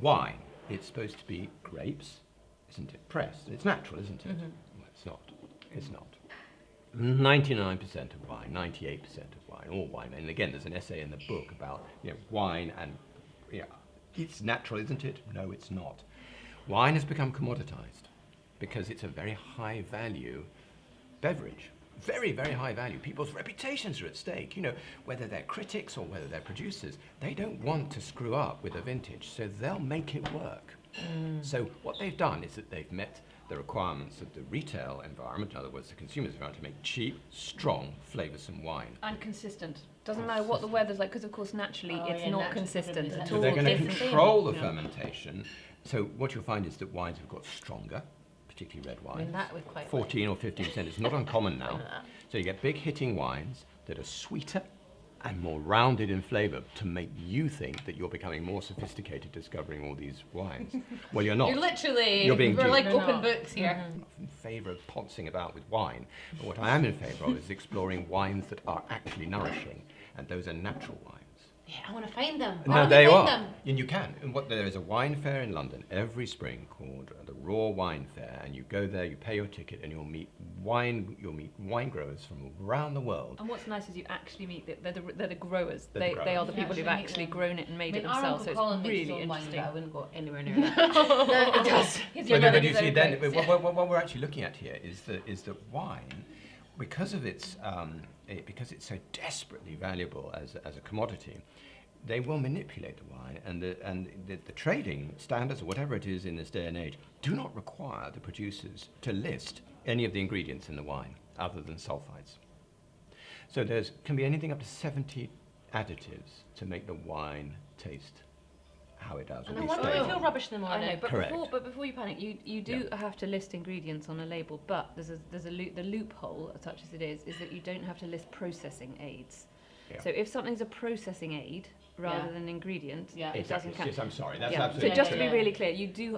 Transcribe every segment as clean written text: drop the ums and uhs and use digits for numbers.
Wine, it's supposed to be grapes, isn't it? Pressed. It's natural, isn't it? Well, it's not. It's not. 99% of wine, 98% of wine, all wine, and again, there's an essay in the book about wine and it's natural, isn't it? No, it's not. Wine has become commoditized because it's a very high value beverage. Very, very high value. People's reputations are at stake. Whether they're critics or whether they're producers, they don't want to screw up with a vintage, so they'll make it work. So what they've done is that they've met the requirements of the retail environment, in other words, the consumer's environment, to make cheap, strong, flavoursome wine. And consistent. Doesn't matter what the weather's like, because of course naturally it's not consistent at So all. they're going to control the fermentation. So what you'll find is that wines have got stronger, particularly red wines. I mean, that was quite 14 or 15%. It's not uncommon now. So you get big hitting wines that are sweeter and more rounded in flavour to make you think that you're becoming more sophisticated discovering all these wines. Well, you're not. You're being we're duped. like open books here. I'm not in favour of poncing about with wine, but what I am in favour of is exploring wines that are actually nourishing, and those are natural wines. Yeah, I want to find them. No, they are. And you can. And there is a wine fair in London every spring called the Raw Wine Fair, and you go there, you pay your ticket, and you'll meet wine growers from around the world. And what's nice is you actually meet they're the growers. They're the growers. They are the people who've actually grown it and made it themselves. So it's really interesting. I wouldn't go anywhere near that. No, it does. But you see, then what we're actually looking at here is that wine, because it's so desperately valuable as a commodity, they will manipulate the wine, and the trading standards, or whatever it is in this day and age, do not require the producers to list any of the ingredients in the wine other than sulfides. So there can be anything up to 70 additives to make the wine taste how it does. And I wonder if you feel rubbish in the morning. I know, Correct. but before you panic, you do have to list ingredients on a label. But the loophole, such as it is that you don't have to list processing aids. Yeah. So if something's a processing aid rather than ingredient, it doesn't count. Yes, I'm sorry, that's absolutely So just true. to be really clear,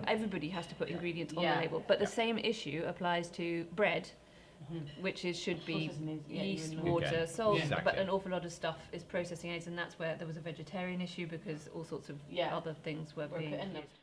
everybody has to put ingredients on the label. But the same issue applies to bread, which should be yeast, water, salt, but an awful lot of stuff is processing aids, and that's where there was a vegetarian issue because all sorts of other things were being used.